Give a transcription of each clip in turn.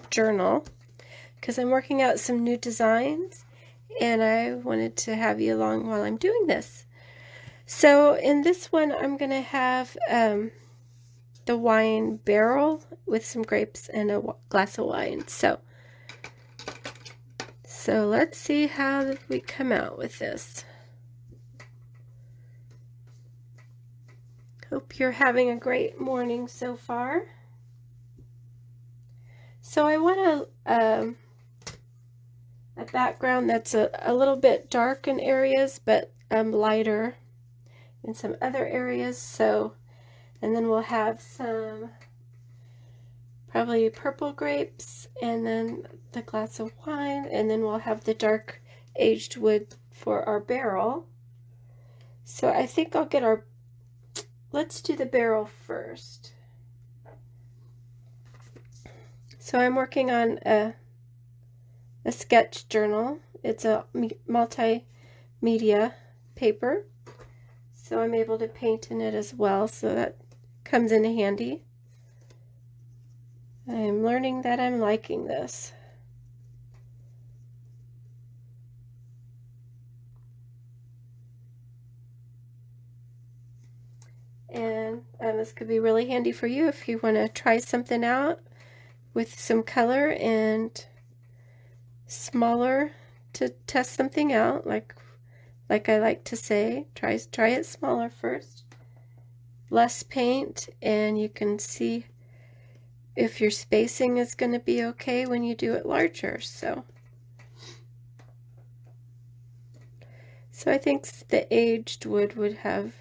journal because I'm working out some new designs and I wanted to have you along while I'm doing this. So in this one I'm going to have the wine barrel with some grapes and a glass of wine. So let's see how we come out with this. Hope you're having a great morning so far. So I want a background that's a little bit dark in areas, but lighter in some other areas. So, and then we'll have some probably purple grapes, and then the glass of wine, and then we'll have the dark aged wood for our barrel. So I think I'll get our, let's do the barrel first. So I'm working on a sketch journal. It's a multimedia paper, so I'm able to paint in it as well, so that comes in handy. I'm learning that I'm liking this. And this could be really handy for you if you want to try something out with some color and smaller to test something out, like I like to say, try it smaller first, less paint, and you can see if your spacing is going to be okay when you do it larger. So I think the aged wood would have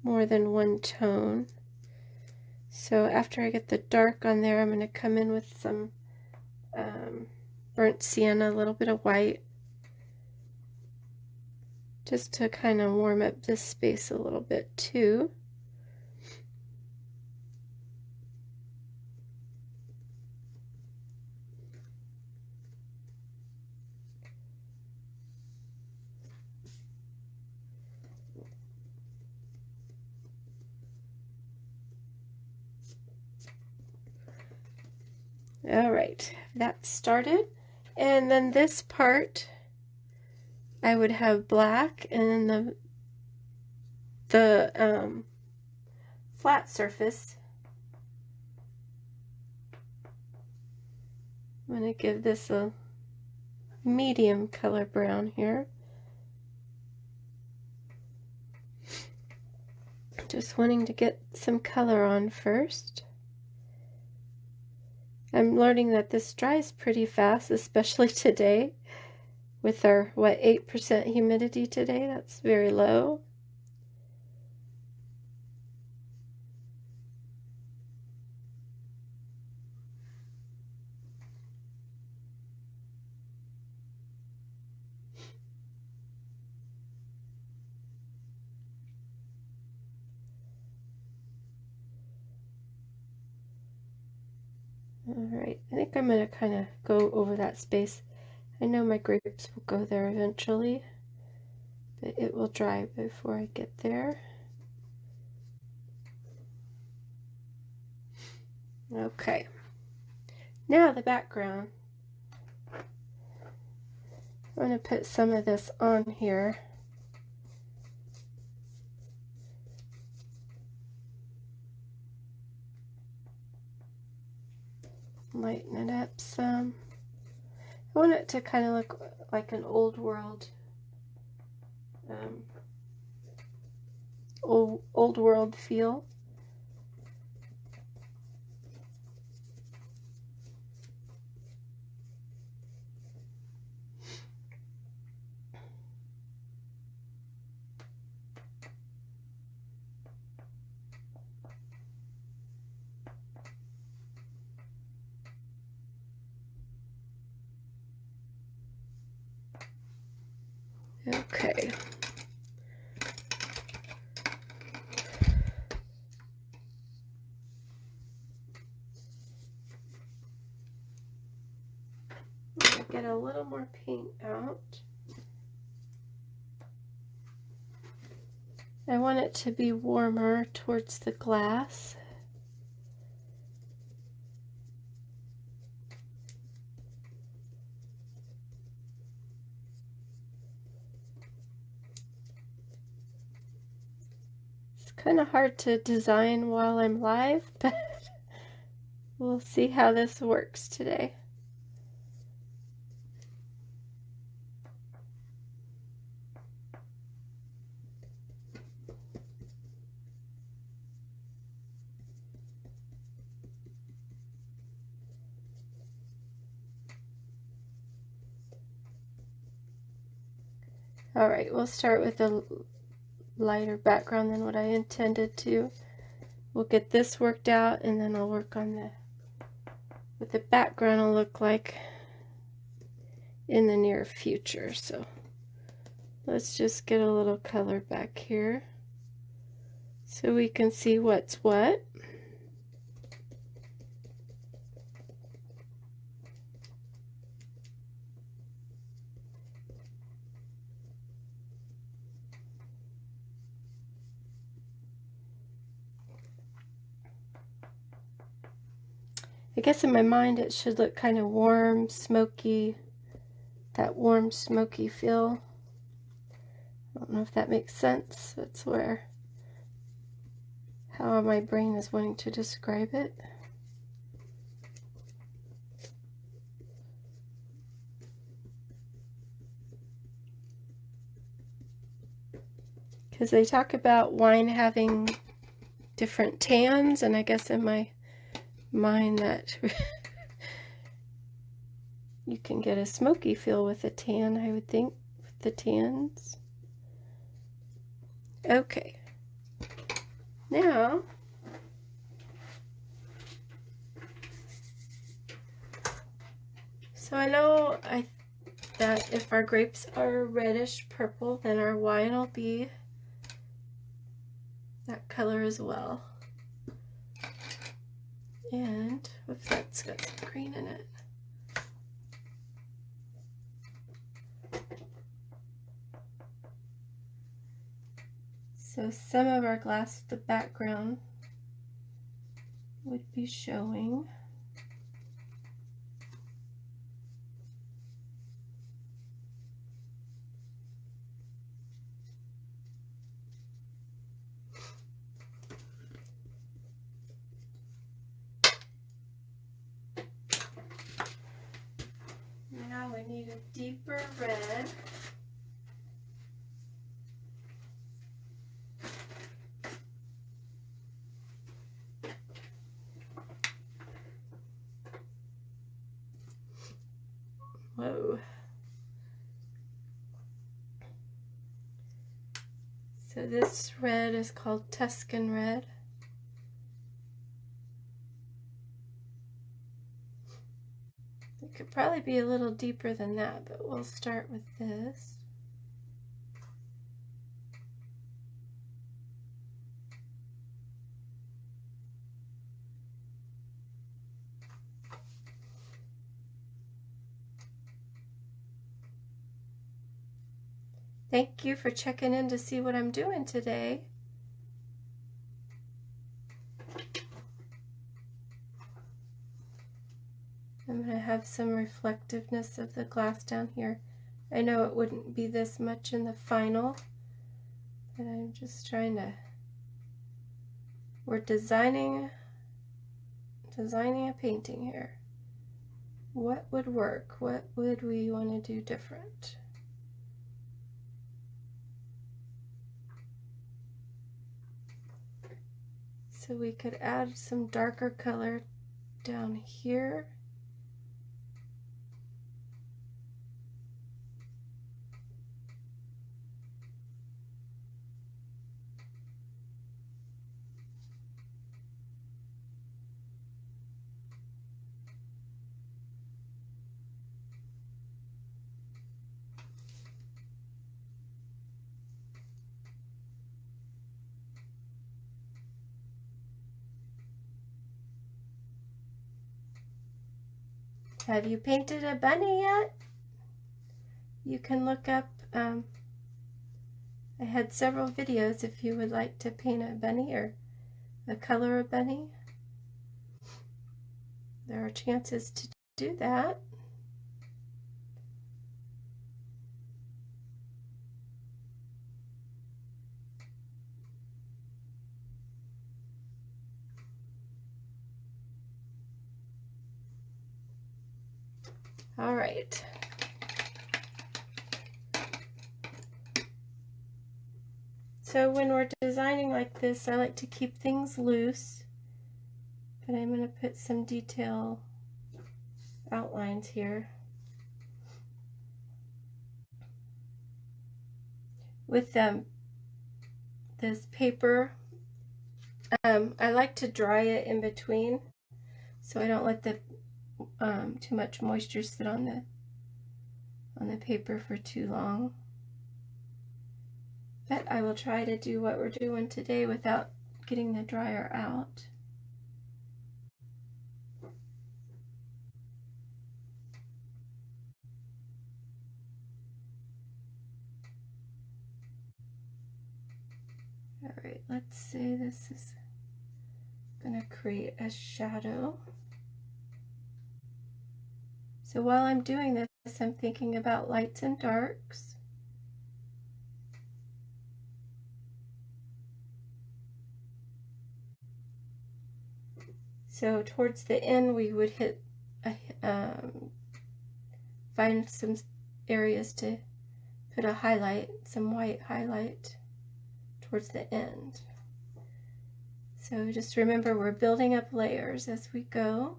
more than one tone. So after I get the dark on there, I'm going to come in with some burnt sienna, a little bit of white, just to kind of warm up this space a little bit too. All right, that started. And then this part, I would have black, and then the flat surface, I'm going to give this a medium color brown here. Just wanting to get some color on first. I'm learning that this dries pretty fast, especially today with our, 8% humidity today. That's very low. All right, I think I'm going to kind of go over that space. I know my grapes will go there eventually, but it will dry before I get there. Okay, now the background. I'm going to put some of this on here. Lighten it up some. I want it to kind of look like an old world, old world feel. Okay. I'm going to get a little more paint out. I want it to be warmer towards the glass. kind of hard to design while I'm live, but we'll see how this works today. All right, we'll start with a lighter background than what I intended to. We'll get this worked out, and then I'll work on what the background will look like in the near future. So let's just get a little color back here so we can see what's what. I guess in my mind it should look kind of warm, smoky, that warm, smoky feel. I don't know if that makes sense. That's how my brain is wanting to describe it. Because they talk about wine having different tans, and I guess in my mind that you can get a smoky feel with a tan, I would think, with the tans. Okay. Now, so I know that if our grapes are reddish purple, then our wine will be that color as well. And, whoops, that's got some green in it. So some of our glass, the background would be showing. Now we need a deeper red. Whoa. So this red is called Tuscan red. It could probably be a little deeper than that, but we'll start with this. Thank you for checking in to see what I'm doing today. I'm going to have some reflectiveness of the glass down here. I know it wouldn't be this much in the final, but I'm just trying to, we're designing a painting here. What would work? What would we want to do different? So we could add some darker color down here. Have you painted a bunny yet? You can look up, I had several videos if you would like to paint a bunny or the color of bunny. There are chances to do that. All right. So when we're designing like this, I like to keep things loose, but I'm going to put some detail outlines here. With this paper, I like to dry it in between, so I don't let the too much moisture sit on the paper for too long. But I will try to do what we're doing today without getting the dryer out. All right, let's say this is going to create a shadow. So while I'm doing this, I'm thinking about lights and darks. So towards the end, we would hit find some areas to put a highlight, some white highlight towards the end. So just remember, we're building up layers as we go.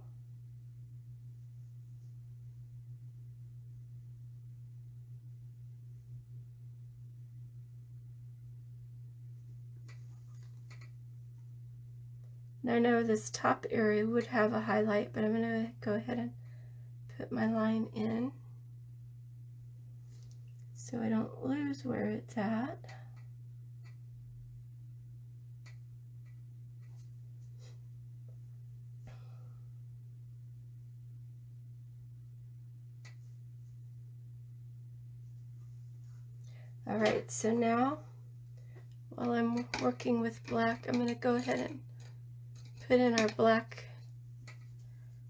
And I know this top area would have a highlight, but I'm going to go ahead and put my line in so I don't lose where it's at. All right, so now while I'm working with black, I'm going to go ahead and put in our black,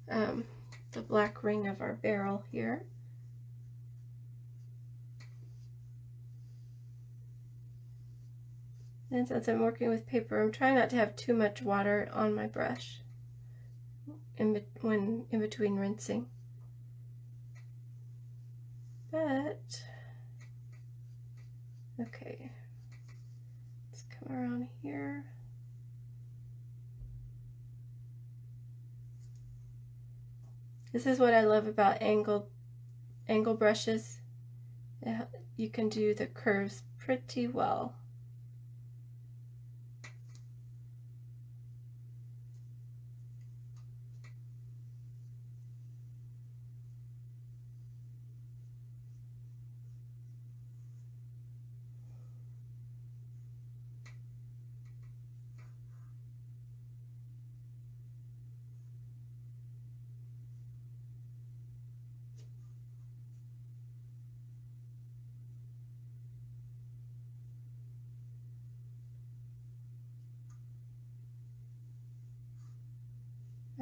the black ring of our barrel here. And since I'm working with paper, I'm trying not to have too much water on my brush in between rinsing. But, okay, let's come around here. This is what I love about angle brushes. You can do the curves pretty well.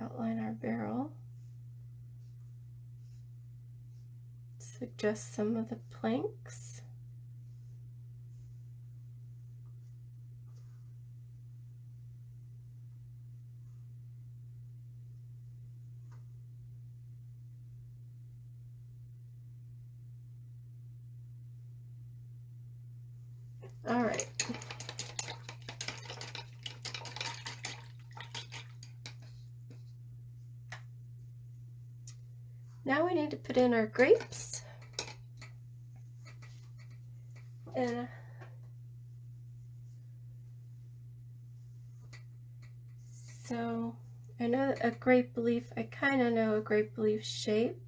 Outline our barrel. Suggest some of the planks. All right. Now we need to put in our grapes. And so I know a grape leaf, I kind of know a grape leaf shape.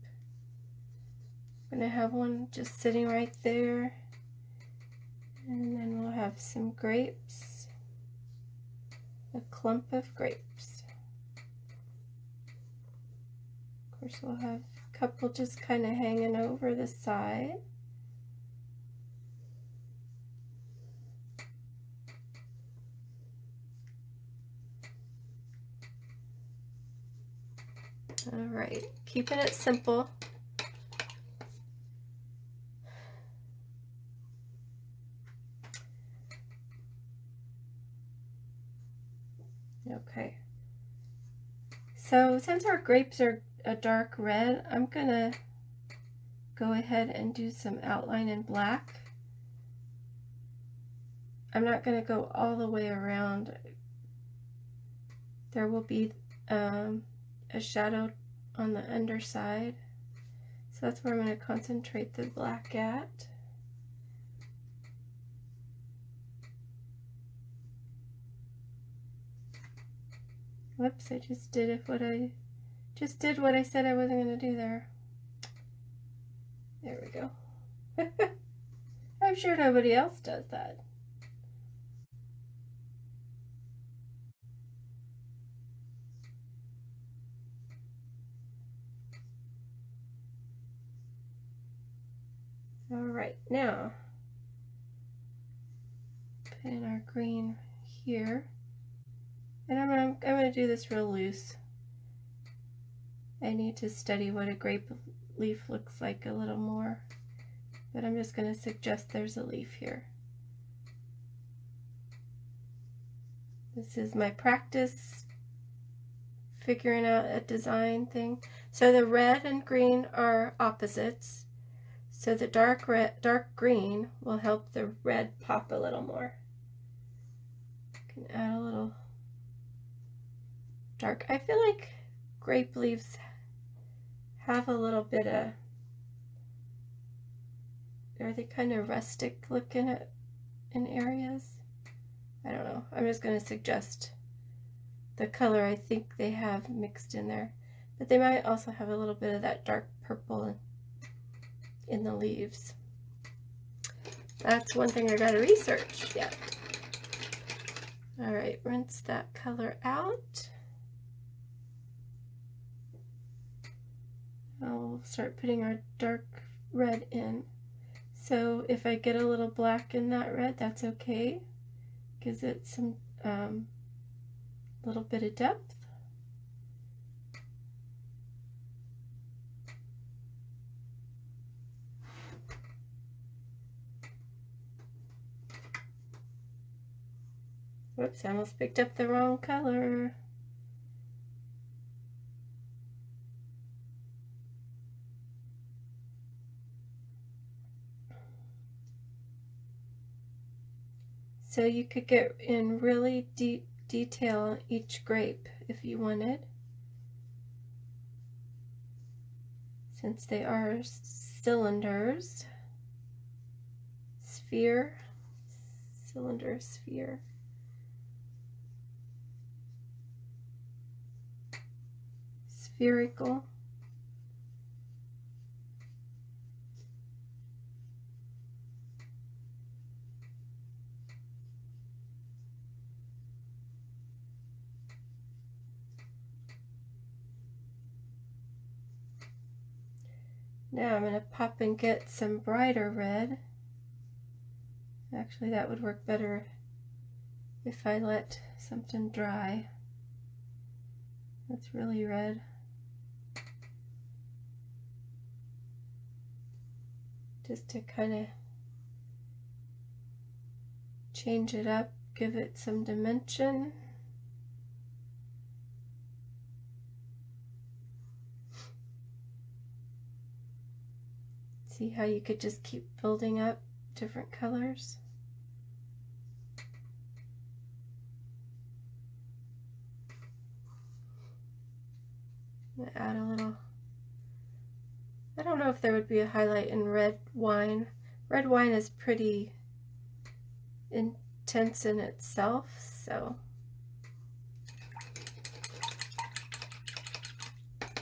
I'm going to have one just sitting right there. And then we'll have some grapes, a clump of grapes. Of course, we'll have a couple just kind of hanging over the side. All right, keeping it simple. Okay, so since our grapes are a dark red, I'm gonna go ahead and do some outline in black. I'm not going to go all the way around. There will be a shadow on the underside, so that's where I'm going to concentrate the black at. Whoops, I just did what I said I wasn't going to do there. There we go. I'm sure nobody else does that. All right, now put in our green here, and I'm going to do this real loose. I need to study what a grape leaf looks like a little more, but I'm just going to suggest there's a leaf here. This is my practice figuring out a design thing. So the red and green are opposites. So the dark green will help the red pop a little more. You can add a little dark. I feel like grape leaves have a little bit of, are they kind of rustic looking in areas? I don't know. I'm just going to suggest the color I think they have mixed in there. But they might also have a little bit of that dark purple in the leaves. That's one thing I gotta research yet. All right, rinse that color out. I'll start putting our dark red in. So if I get a little black in that red, that's okay. Gives it some little bit of depth. Whoops, I almost picked up the wrong color. So you could get in really deep detail each grape if you wanted, since they are cylinders, sphere, cylinder, sphere. Spherical. Now I'm going to pop and get some brighter red. Actually, that would work better if I let something dry. That's really red. Just to kind of change it up, give it some dimension. See how you could just keep building up different colors? I'm gonna add a little, I don't know if there would be a highlight in red wine. Red wine is pretty intense in itself, so.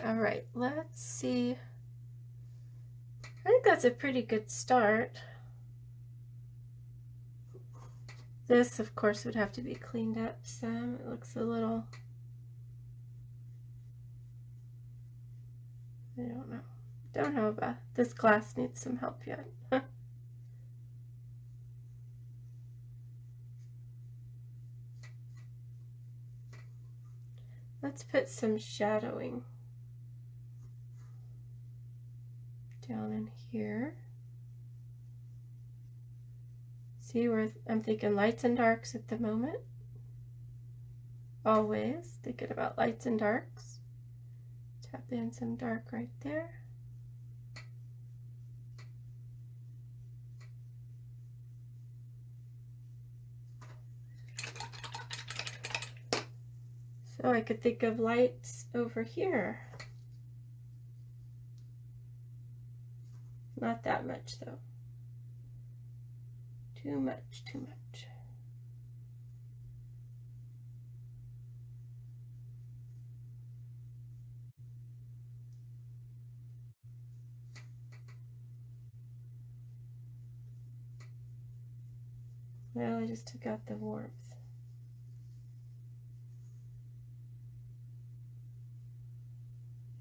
All right, let's see. I think that's a pretty good start. This, of course, would have to be cleaned up some. It looks a little, I don't know about this glass needs some help yet. Let's put some shadowing down in here. See where I'm thinking lights and darks at the moment. Always thinking about lights and darks. Tap in some dark right there. Oh, I could think of lights over here. Not that much though. Too much, too much. Well, I just took out the warmth.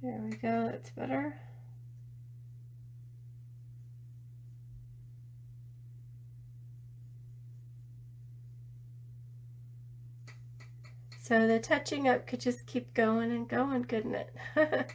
There we go, that's better. So the touching up could just keep going and going, couldn't it?